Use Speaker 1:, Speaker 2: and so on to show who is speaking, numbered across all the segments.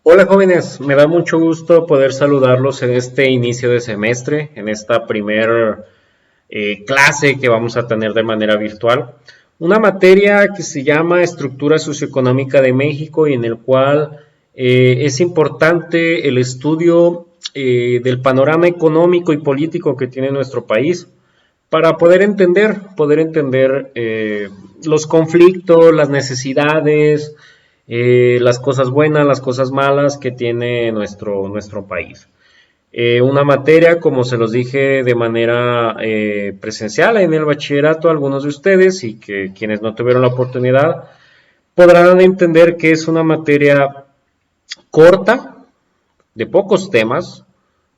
Speaker 1: Hola jóvenes, me da mucho gusto poder saludarlos en este inicio de semestre, en esta primer clase que vamos a tener de manera virtual. Una materia que se llama Estructura Socioeconómica de México y en el cual es importante el estudio del panorama económico y político que tiene nuestro país para poder entender los conflictos, las necesidades, las cosas buenas, las cosas malas que tiene nuestro país. Una materia, como se los dije de manera presencial en el bachillerato a algunos de ustedes y que quienes no tuvieron la oportunidad podrán entender que es una materia corta, de pocos temas.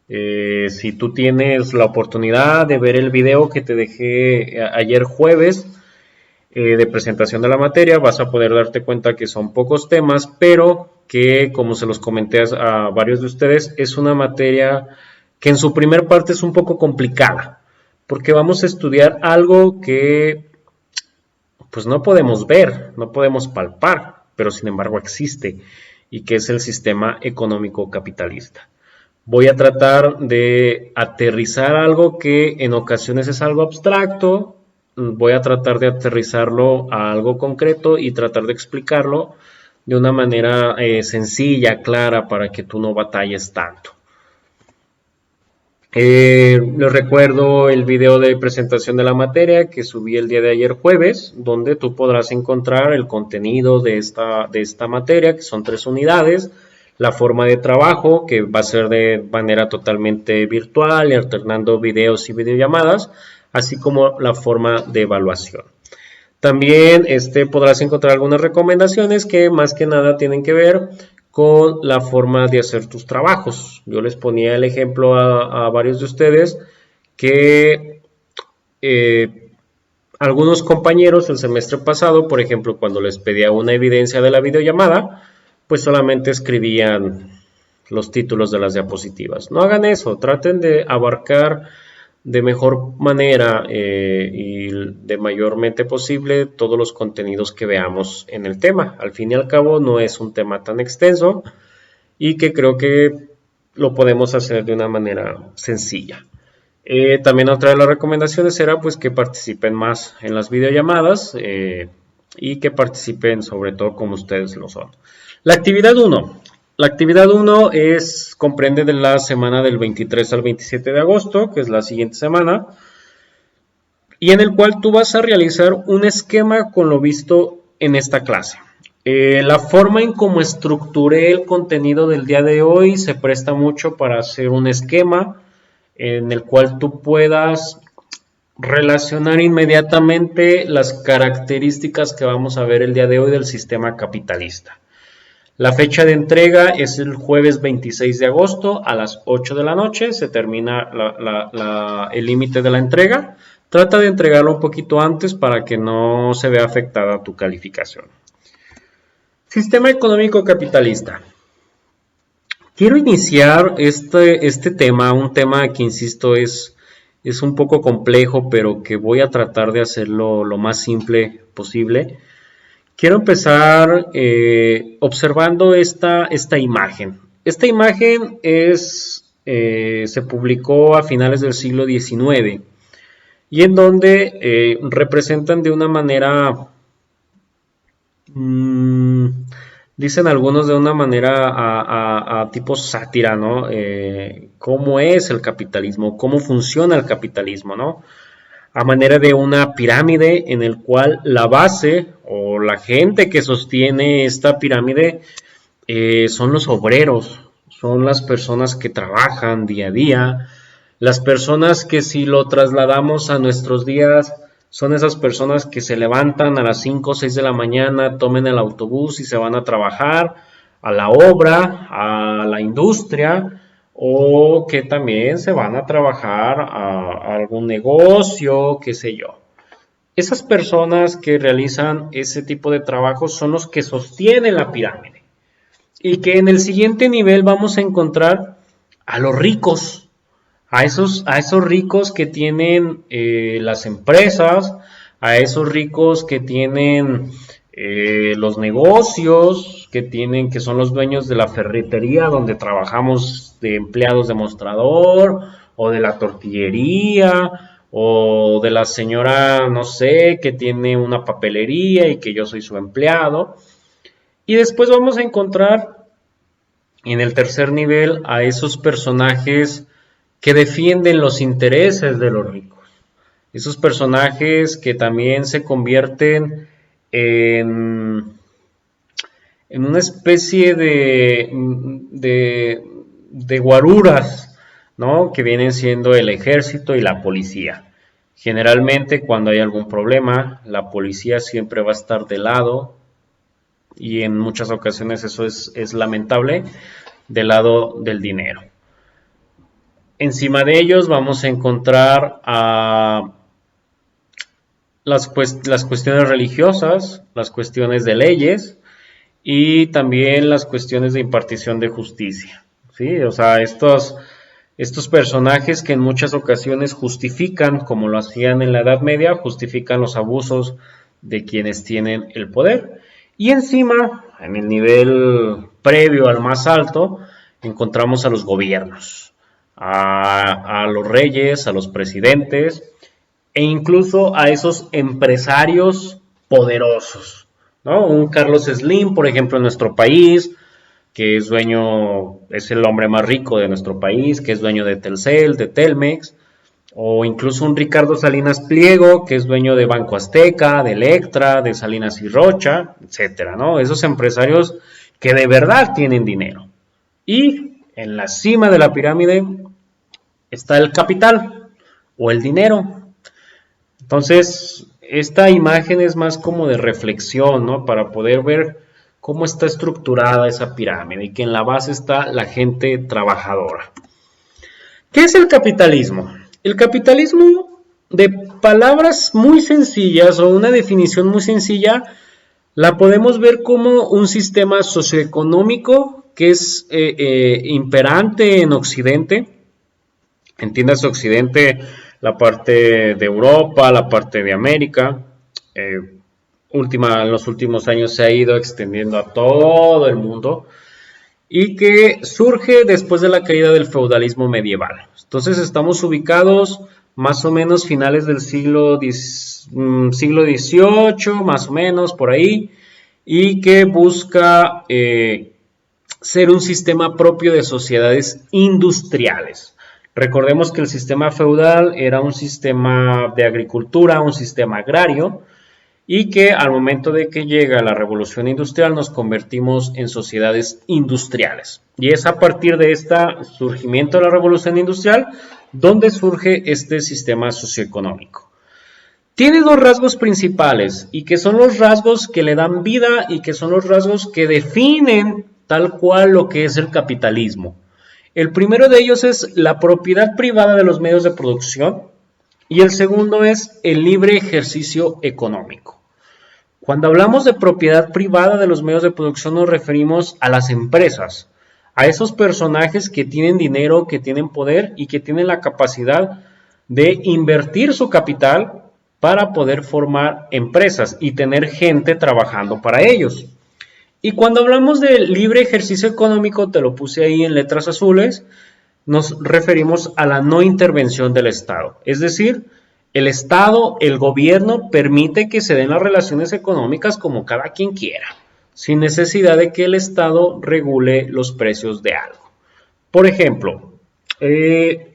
Speaker 1: Si tú tienes la oportunidad de ver el video que te dejé ayer jueves, de presentación de la materia, vas a poder darte cuenta que son pocos temas, pero que, como se los comenté a varios de ustedes, es una materia que en su primer parte es un poco complicada, porque vamos a estudiar algo que pues no podemos ver, no podemos palpar, pero sin embargo existe, y que es el sistema económico capitalista. Voy a tratar de aterrizar algo que en ocasiones es algo abstracto, voy a tratar de aterrizarlo a algo concreto y tratar de explicarlo de una manera sencilla, clara, para que tú no batalles tanto. Les recuerdo el video de presentación de la materia que subí el día de ayer jueves, donde tú podrás encontrar el contenido de esta materia, que son 3 unidades, la forma de trabajo, que va a ser de manera totalmente virtual, alternando videos y videollamadas, así como la forma de evaluación. También podrás encontrar algunas recomendaciones que más que nada tienen que ver con la forma de hacer tus trabajos. Yo les ponía el ejemplo a varios de ustedes que eh, algunos compañeros el semestre pasado, por ejemplo, cuando les pedía una evidencia de la videollamada, pues solamente escribían los títulos de las diapositivas. No hagan eso, traten de abarcar de mejor manera y de mayormente posible todos los contenidos que veamos en el tema. Al fin y al cabo no es un tema tan extenso y que creo que lo podemos hacer de una manera sencilla. También otra de las recomendaciones era pues que participen más en las videollamadas y que participen sobre todo como ustedes lo son. La actividad 1. La actividad 1 comprende de la semana del 23 al 27 de agosto, que es la siguiente semana, y en el cual tú vas a realizar un esquema con lo visto en esta clase. La forma en cómo estructuré el contenido del día de hoy se presta mucho para hacer un esquema en el cual tú puedas relacionar inmediatamente las características que vamos a ver el día de hoy del sistema capitalista. La fecha de entrega es el jueves 26 de agosto a las 8 de la noche. Se termina el límite de la entrega. Trata de entregarlo un poquito antes para que no se vea afectada tu calificación. Sistema económico capitalista. Quiero iniciar este tema, un tema que insisto es un poco complejo, pero que voy a tratar de hacerlo lo más simple posible. Quiero empezar observando esta imagen. Esta imagen se publicó a finales del siglo XIX y en donde representan de una manera, dicen algunos de una manera a tipo sátira, ¿no? ¿Cómo es el capitalismo? ¿Cómo funciona el capitalismo, ¿no? A manera de una pirámide en el cual la base o la gente que sostiene esta pirámide son los obreros, son las personas que trabajan día a día, las personas que si lo trasladamos a nuestros días son esas personas que se levantan a las 5 o 6 de la mañana, tomen el autobús y se van a trabajar a la obra, a la industria, o que también se van a trabajar a algún negocio, qué sé yo. Esas personas que realizan ese tipo de trabajo son los que sostienen la pirámide. Y que en el siguiente nivel vamos a encontrar a los ricos, a esos ricos que tienen las empresas, a esos ricos que tienen los negocios que son los dueños de la ferretería donde trabajamos de empleados de mostrador, o de la tortillería, o de la señora, no sé, que tiene una papelería y que yo soy su empleado. Y después vamos a encontrar en el tercer nivel a esos personajes que defienden los intereses de los ricos. Esos personajes que también se convierten en una especie de guaruras, ¿no? Que vienen siendo el ejército y la policía. Generalmente cuando hay algún problema, la policía siempre va a estar de lado, y en muchas ocasiones eso es lamentable, del lado del dinero. Encima de ellos vamos a encontrar a las cuestiones religiosas, las cuestiones de leyes y también las cuestiones de impartición de justicia, ¿sí? O sea, estos personajes que en muchas ocasiones justifican, como lo hacían en la Edad Media, justifican los abusos de quienes tienen el poder. Y encima, en el nivel previo al más alto, encontramos a los gobiernos, a los reyes, a los presidentes e incluso a esos empresarios poderosos, ¿no? Un Carlos Slim, por ejemplo, en nuestro país, que es el hombre más rico de nuestro país, que es dueño de Telcel, de Telmex, o incluso un Ricardo Salinas Pliego, que es dueño de Banco Azteca, de Electra, de Salinas y Rocha, etcétera, ¿no? Esos empresarios que de verdad tienen dinero. Y en la cima de la pirámide está el capital o el dinero. Entonces, esta imagen es más como de reflexión, ¿no? Para poder ver cómo está estructurada esa pirámide y que en la base está la gente trabajadora. ¿Qué es el capitalismo? El capitalismo, de palabras muy sencillas o una definición muy sencilla, la podemos ver como un sistema socioeconómico que es imperante en Occidente. Entiéndase Occidente, la parte de Europa, la parte de América. En los últimos años se ha ido extendiendo a todo el mundo y que surge después de la caída del feudalismo medieval. Entonces estamos ubicados más o menos finales del siglo XVIII, más o menos por ahí, y que busca ser un sistema propio de sociedades industriales. Recordemos que el sistema feudal era un sistema de agricultura, un sistema agrario, y que al momento de que llega la revolución industrial nos convertimos en sociedades industriales. Y es a partir de este surgimiento de la revolución industrial donde surge este sistema socioeconómico. Tiene dos rasgos principales y que son los rasgos que le dan vida y que son los rasgos que definen tal cual lo que es el capitalismo. El primero de ellos es la propiedad privada de los medios de producción y el segundo es el libre ejercicio económico. Cuando hablamos de propiedad privada de los medios de producción nos referimos a las empresas, a esos personajes que tienen dinero, que tienen poder y que tienen la capacidad de invertir su capital para poder formar empresas y tener gente trabajando para ellos. Y cuando hablamos de libre ejercicio económico, te lo puse ahí en letras azules, nos referimos a la no intervención del Estado. Es decir, el Estado, el gobierno, permite que se den las relaciones económicas como cada quien quiera, sin necesidad de que el Estado regule los precios de algo. Por ejemplo, en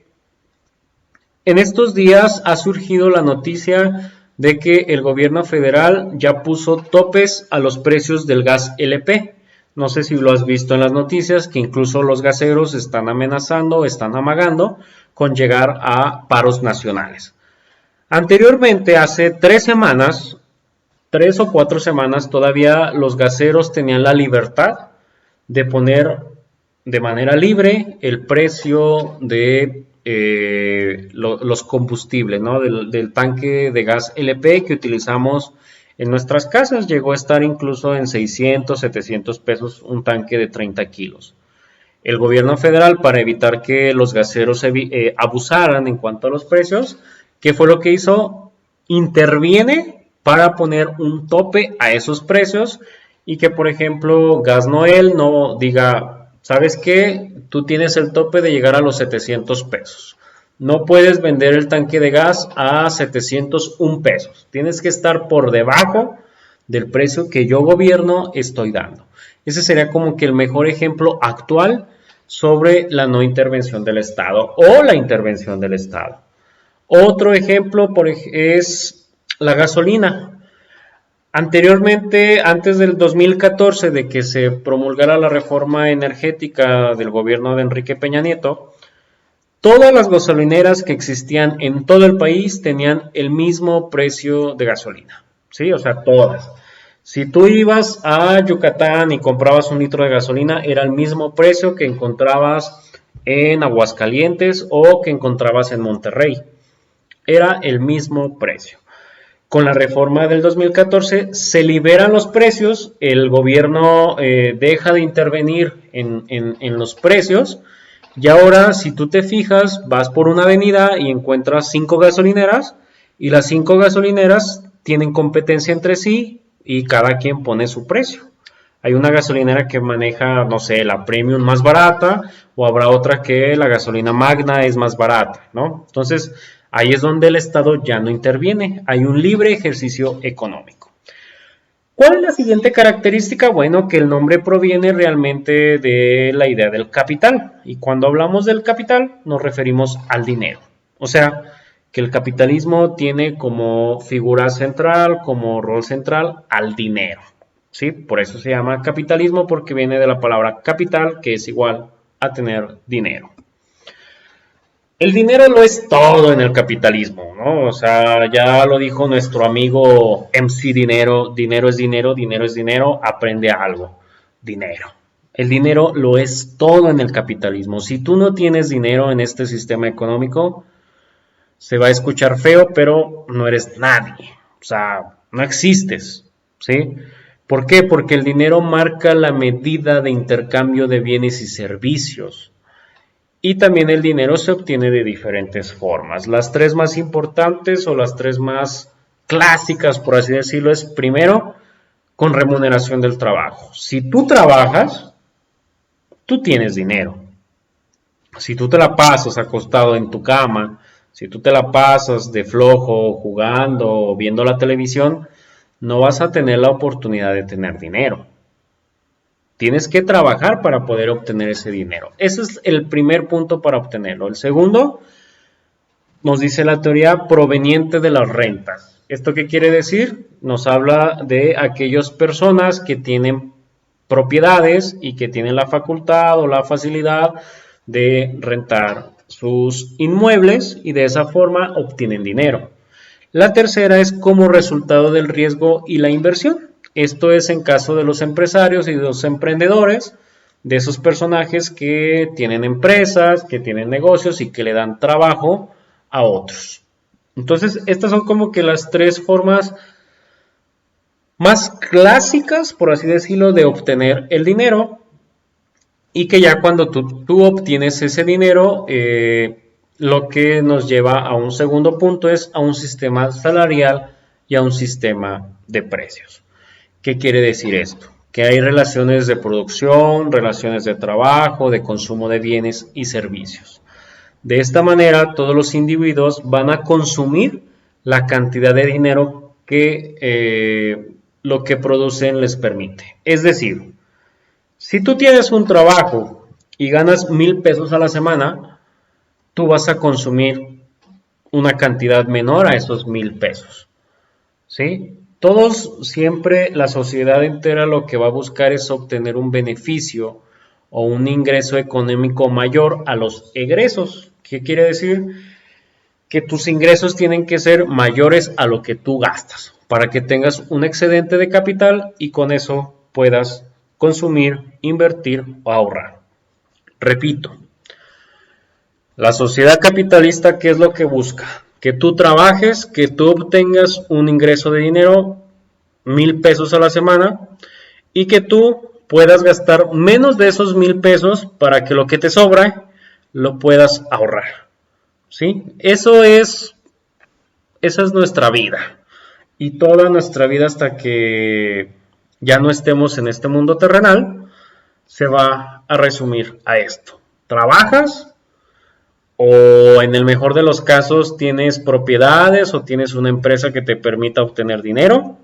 Speaker 1: estos días ha surgido la noticia de que el gobierno federal ya puso topes a los precios del gas LP. No sé si lo has visto en las noticias, que incluso los gaseros están amenazando, están amagando con llegar a paros nacionales. Anteriormente, hace 3 o 4 semanas, todavía los gaseros tenían la libertad de poner de manera libre el precio de los combustibles, ¿no? del tanque de gas LP que utilizamos en nuestras casas. Llegó a estar incluso en 600, 700 pesos un tanque de 30 kilos. El gobierno federal, para evitar que los gaseros abusaran en cuanto a los precios, ¿qué fue lo que hizo? Interviene para poner un tope a esos precios y que, por ejemplo, Gas Noel no diga, ¿sabes qué? Tú tienes el tope de llegar a los 700 pesos. No puedes vender el tanque de gas a 701 pesos. Tienes que estar por debajo del precio que yo gobierno estoy dando. Ese sería como que el mejor ejemplo actual sobre la no intervención del Estado o la intervención del Estado. Otro ejemplo es la gasolina. Anteriormente, antes del 2014, de que se promulgara la reforma energética del gobierno de Enrique Peña Nieto, todas las gasolineras que existían en todo el país tenían el mismo precio de gasolina, ¿sí? O sea, todas. Si tú ibas a Yucatán y comprabas un litro de gasolina, era el mismo precio que encontrabas en Aguascalientes o que encontrabas en Monterrey. Era el mismo precio. Con la reforma del 2014 se liberan los precios, el gobierno deja de intervenir en los precios y ahora si tú te fijas vas por una avenida y encuentras 5 gasolineras y las 5 gasolineras tienen competencia entre sí y cada quien pone su precio. Hay una gasolinera que maneja, no sé, la premium más barata o habrá otra que la gasolina magna es más barata, ¿no? Entonces, ahí es donde el Estado ya no interviene, hay un libre ejercicio económico. ¿Cuál es la siguiente característica? Bueno, que el nombre proviene realmente de la idea del capital. Y cuando hablamos del capital, nos referimos al dinero. O sea, que el capitalismo tiene como figura central, como rol central, al dinero. ¿Sí? Por eso se llama capitalismo, porque viene de la palabra capital, que es igual a tener dinero. El dinero lo es todo en el capitalismo, ¿no? O sea, ya lo dijo nuestro amigo MC Dinero, dinero es dinero, dinero es dinero, aprende algo, dinero. El dinero lo es todo en el capitalismo. Si tú no tienes dinero en este sistema económico, se va a escuchar feo, pero no eres nadie. O sea, no existes, ¿sí? ¿Por qué? Porque el dinero marca la medida de intercambio de bienes y servicios. Y también el dinero se obtiene de diferentes formas. Las tres más importantes o las tres más clásicas, por así decirlo, es primero con remuneración del trabajo. Si tú trabajas, tú tienes dinero. Si tú te la pasas acostado en tu cama, si tú te la pasas de flojo jugando o viendo la televisión, no vas a tener la oportunidad de tener dinero. Tienes que trabajar para poder obtener ese dinero. Ese es el primer punto para obtenerlo. El segundo, nos dice la teoría proveniente de las rentas. ¿Esto qué quiere decir? Nos habla de aquellas personas que tienen propiedades y que tienen la facultad o la facilidad de rentar sus inmuebles y de esa forma obtienen dinero. La tercera es como resultado del riesgo y la inversión. Esto es en caso de los empresarios y de los emprendedores, de esos personajes que tienen empresas, que tienen negocios y que le dan trabajo a otros. Entonces, estas son como que las tres formas más clásicas, por así decirlo, de obtener el dinero y que ya cuando tú obtienes ese dinero, lo que nos lleva a un segundo punto es a un sistema salarial y a un sistema de precios. ¿Qué quiere decir esto? Que hay relaciones de producción, relaciones de trabajo, de consumo de bienes y servicios. De esta manera, todos los individuos van a consumir la cantidad de dinero que lo que producen les permite. Es decir, si tú tienes un trabajo y ganas 1,000 pesos a la semana, tú vas a consumir una cantidad menor a esos 1,000 pesos. ¿Sí? Todos, siempre la sociedad entera lo que va a buscar es obtener un beneficio o un ingreso económico mayor a los egresos. ¿Qué quiere decir? Que tus ingresos tienen que ser mayores a lo que tú gastas para que tengas un excedente de capital y con eso puedas consumir, invertir o ahorrar. Repito, la sociedad capitalista, ¿qué es lo que busca? Que tú trabajes, que tú obtengas un ingreso de dinero, 1,000 pesos a la semana, y que tú puedas gastar menos de esos 1,000 pesos para que lo que te sobra lo puedas ahorrar. ¿Sí? Esa es nuestra vida. y toda nuestra vida hasta que ya no estemos en este mundo terrenal se va a resumir a esto. Trabajas o en el mejor de los casos tienes propiedades o tienes una empresa que te permita obtener dinero,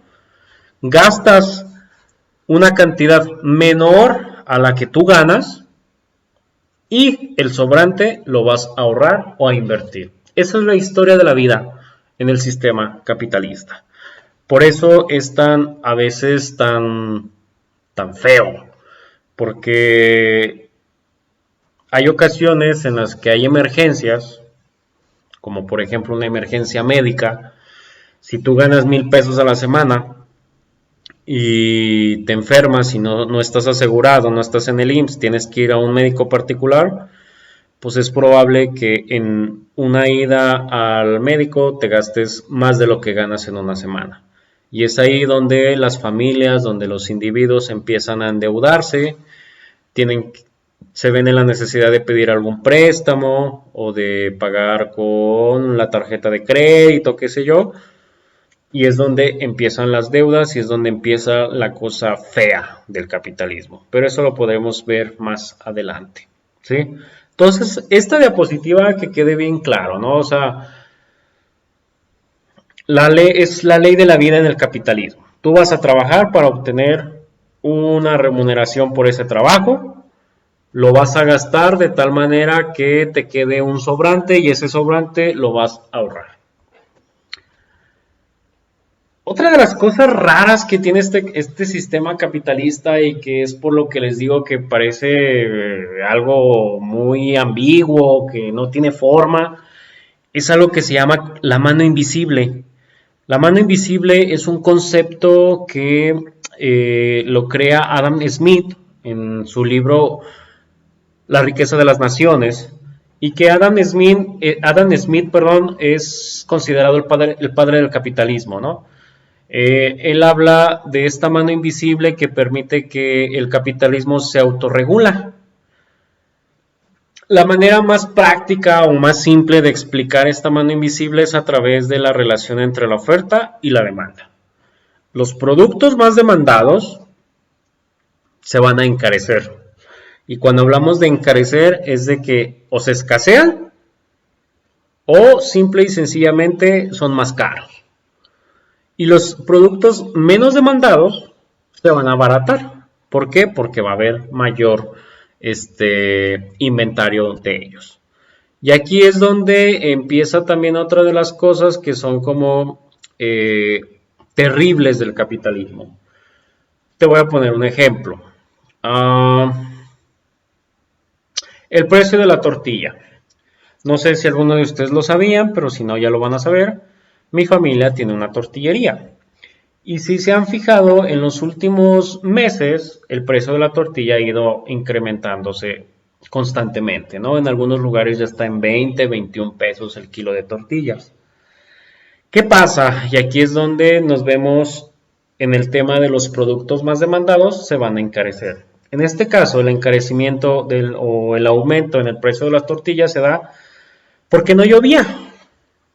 Speaker 1: gastas una cantidad menor a la que tú ganas y el sobrante lo vas a ahorrar o a invertir. Esa es la historia de la vida en el sistema capitalista. Por eso es a veces tan feo, porque hay ocasiones en las que hay emergencias, como por ejemplo una emergencia médica. Si tú ganas 1,000 pesos a la semana y te enfermas y no estás asegurado, no estás en el IMSS, tienes que ir a un médico particular, pues es probable que en una ida al médico te gastes más de lo que ganas en una semana. Y es ahí donde las familias, donde los individuos empiezan a endeudarse, se ven en la necesidad de pedir algún préstamo o de pagar con la tarjeta de crédito, qué sé yo, y es donde empiezan las deudas y es donde empieza la cosa fea del capitalismo. Pero eso lo podremos ver más adelante, ¿sí? Entonces, esta diapositiva que quede bien claro, ¿no? O sea, la ley es la ley de la vida en el capitalismo. Tú vas a trabajar para obtener una remuneración por ese trabajo, lo vas a gastar de tal manera que te quede un sobrante y ese sobrante lo vas a ahorrar. Otra de las cosas raras que tiene este sistema capitalista y que es por lo que les digo que parece algo muy ambiguo, que no tiene forma, es algo que se llama la mano invisible. La mano invisible es un concepto que lo crea Adam Smith en su libro La riqueza de las naciones y que Adam Smith, es considerado el padre del capitalismo, ¿no? Él habla de esta mano invisible que permite que el capitalismo se autorregula. La manera más práctica o más simple de explicar esta mano invisible es a través de la relación entre la oferta y la demanda. Los productos más demandados se van a encarecer. Y cuando hablamos de encarecer es de que o se escasean o simple y sencillamente son más caros. Y los productos menos demandados se van a abaratar. ¿Por qué? Porque va a haber mayor inventario de ellos. Y aquí es donde empieza también otra de las cosas que son como terribles del capitalismo. Te voy a poner un ejemplo. El precio de la tortilla. No sé si alguno de ustedes lo sabían, pero si no ya lo van a saber. Mi familia tiene una tortillería. Y si se han fijado, en los últimos meses el precio de la tortilla ha ido incrementándose constantemente, ¿no? En algunos lugares ya está en 20, 21 pesos el kilo de tortillas. ¿Qué pasa? Y aquí es donde nos vemos en el tema de los productos más demandados, se van a encarecer. En este caso, el encarecimiento o el aumento en el precio de las tortillas se da porque no llovía.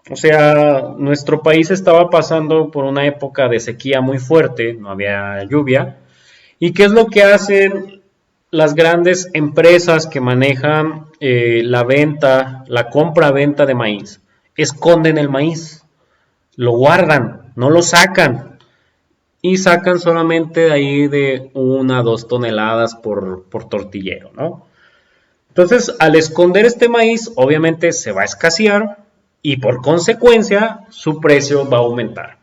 Speaker 1: O sea, nuestro país estaba pasando por una época de sequía muy fuerte, no había lluvia. ¿Y qué es lo que hacen las grandes empresas que manejan la venta, la compra-venta de maíz? Esconden el maíz, lo guardan, no lo sacan y sacan solamente de ahí de 1 a 2 toneladas por tortillero, ¿no? Entonces, al esconder este maíz, obviamente se va a escasear y por consecuencia su precio va a aumentar.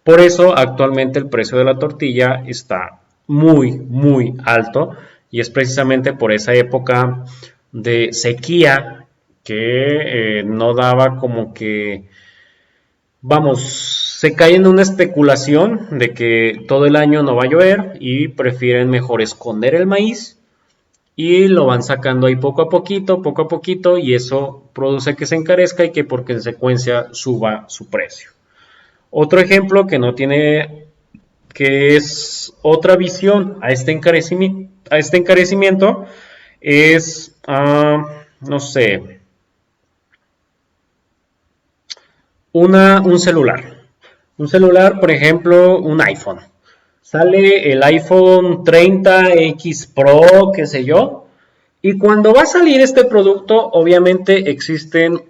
Speaker 1: Por eso actualmente el precio de la tortilla está muy, muy alto y es precisamente por esa época de sequía que no daba como que, vamos, se cae en una especulación de que todo el año no va a llover y prefieren mejor esconder el maíz y lo van sacando ahí poco a poquito y eso produce que se encarezca y que por consecuencia suba su precio. Otro ejemplo que no tiene, que es otra visión a este encarecimiento es, no sé, un celular. Un celular, por ejemplo, un iPhone. Sale el iPhone 30X Pro, qué sé yo. Y cuando va a salir este producto, obviamente existen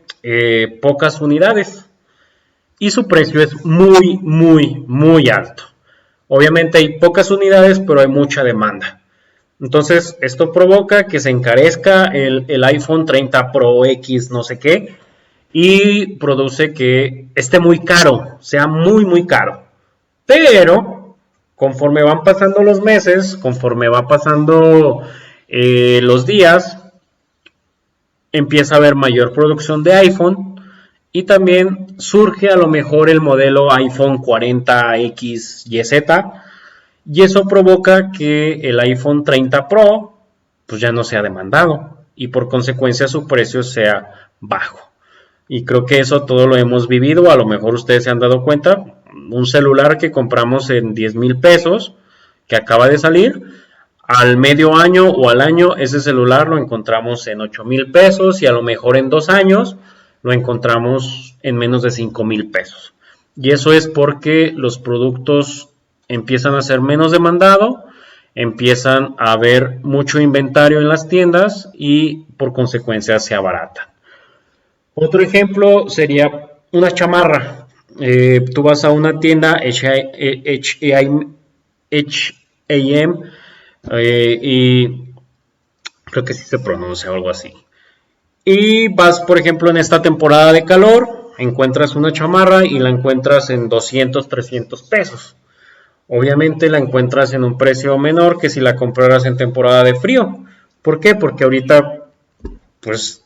Speaker 1: pocas unidades. Y su precio es muy, muy, muy alto. Obviamente hay pocas unidades, pero hay mucha demanda. Entonces, esto provoca que se encarezca el iPhone 30 Pro X, no sé qué, y produce que esté muy caro, sea muy, muy caro. Pero, conforme van pasando los meses, conforme va pasando los días, empieza a haber mayor producción de iPhone y también surge a lo mejor el modelo iPhone 40X YZ y eso provoca que el iPhone 30 Pro pues ya no sea demandado y por consecuencia su precio sea bajo. Y creo que eso todo lo hemos vivido, a lo mejor ustedes se han dado cuenta, un celular que compramos en 10,000 pesos, que acaba de salir, al medio año o al año ese celular lo encontramos en 8,000 pesos y a lo mejor en 2 años lo encontramos en menos de 5,000 pesos. Y eso es porque los productos empiezan a ser menos demandados, empiezan a haber mucho inventario en las tiendas y por consecuencia se abaratan. Otro ejemplo sería una chamarra. Tú vas a una tienda H&M y creo que sí se pronuncia o algo así. Y vas, por ejemplo, en esta temporada de calor, encuentras una chamarra y la encuentras en 200, 300 pesos. Obviamente la encuentras en un precio menor que si la compraras en temporada de frío. ¿Por qué? Porque ahorita, pues,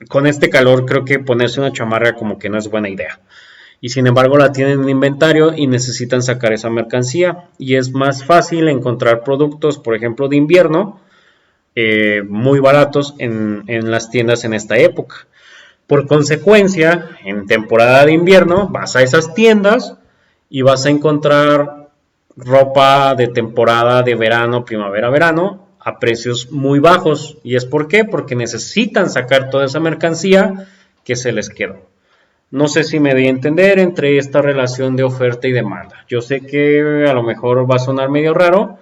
Speaker 1: con este calor creo que ponerse una chamarra como que no es buena idea. Y sin embargo la tienen en inventario y necesitan sacar esa mercancía. Y es más fácil encontrar productos, por ejemplo, de invierno, muy baratos en las tiendas en esta época. Por consecuencia, en temporada de invierno vas a esas tiendas y vas a encontrar ropa de temporada de verano, primavera, verano a precios muy bajos. ¿Y es por qué? Porque necesitan sacar toda esa mercancía que se les quedó. No sé si me di a entender entre esta relación de oferta y demanda. Yo sé que a lo mejor va a sonar medio raro,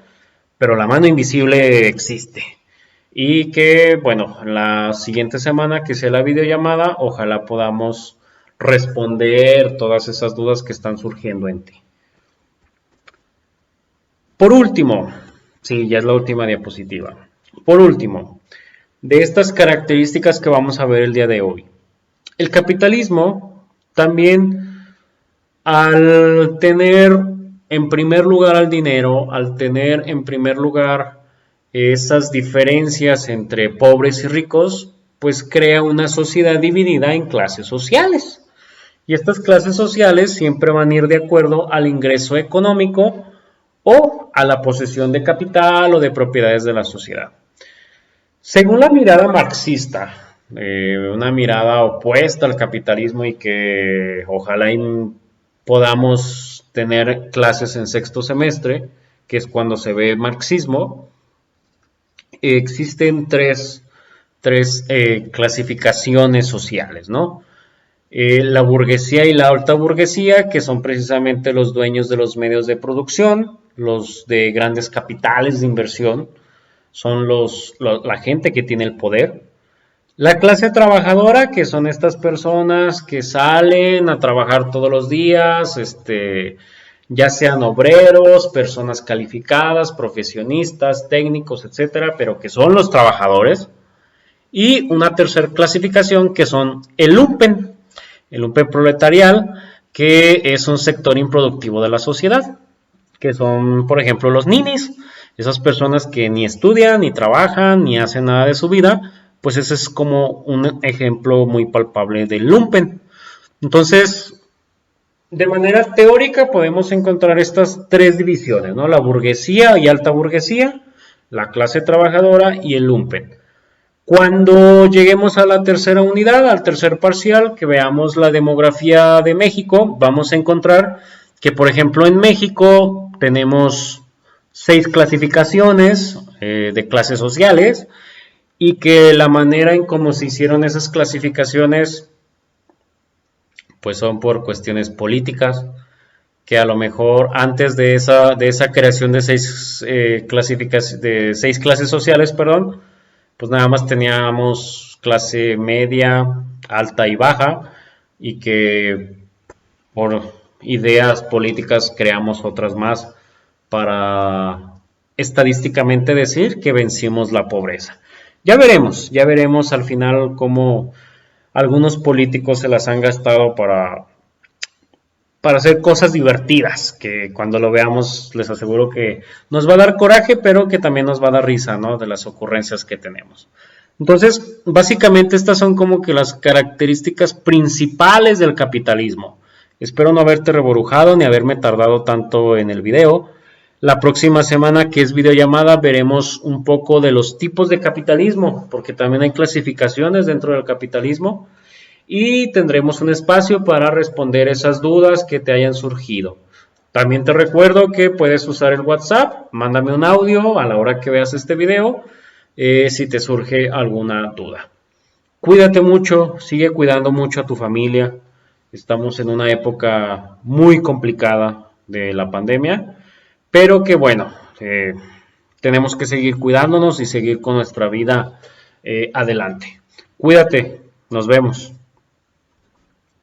Speaker 1: pero la mano invisible existe. Y que, bueno, la siguiente semana que sea la videollamada, ojalá podamos responder todas esas dudas que están surgiendo en ti. Por último, sí, ya es la última diapositiva. Por último, de estas características que vamos a ver el día de hoy. El capitalismo también, al tener en primer lugar al dinero, al tener en primer lugar esas diferencias entre pobres y ricos, pues crea una sociedad dividida en clases sociales. Y estas clases sociales siempre van a ir de acuerdo al ingreso económico o a la posesión de capital o de propiedades de la sociedad. Según la mirada marxista, una mirada opuesta al capitalismo y que ojalá podamos tener clases en sexto semestre, que es cuando se ve marxismo, existen tres clasificaciones sociales, ¿no? La burguesía y la alta burguesía, que son precisamente los dueños de los medios de producción, los de grandes capitales de inversión, son la gente que tiene el poder. La clase trabajadora, que son estas personas que salen a trabajar todos los días, ya sean obreros, personas calificadas, profesionistas, técnicos, etcétera, pero que son los trabajadores. Y una tercera clasificación que son el lumpen proletarial, que es un sector improductivo de la sociedad, que son, por ejemplo, los ninis, esas personas que ni estudian, ni trabajan, ni hacen nada de su vida, pues ese es como un ejemplo muy palpable del lumpen. Entonces, de manera teórica podemos encontrar estas tres divisiones, ¿no? La burguesía y alta burguesía, la clase trabajadora y el lumpen. Cuando lleguemos a la tercera unidad, al tercer parcial, que veamos la demografía de México, vamos a encontrar que, por ejemplo, en México tenemos 6 clasificaciones de clases sociales y que la manera en cómo se hicieron esas clasificaciones pues son por cuestiones políticas, que a lo mejor antes de esa creación de seis clases sociales, perdón, pues nada más teníamos clase media, alta y baja, y que por ideas políticas creamos otras más para estadísticamente decir que vencimos la pobreza. Ya veremos al final cómo algunos políticos se las han gastado para hacer cosas divertidas, que cuando lo veamos les aseguro que nos va a dar coraje, pero que también nos va a dar risa, ¿no? De las ocurrencias que tenemos. Entonces, básicamente estas son como que las características principales del capitalismo. Espero no haberte reborujado ni haberme tardado tanto en el video. La próxima semana, que es videollamada, veremos un poco de los tipos de capitalismo, porque también hay clasificaciones dentro del capitalismo, y tendremos un espacio para responder esas dudas que te hayan surgido. También te recuerdo que puedes usar el WhatsApp, mándame un audio a la hora que veas este video si te surge alguna duda. Cuídate mucho, sigue cuidando mucho a tu familia. Estamos en una época muy complicada de la pandemia, pero que bueno, tenemos que seguir cuidándonos y seguir con nuestra vida adelante. Cuídate, nos vemos.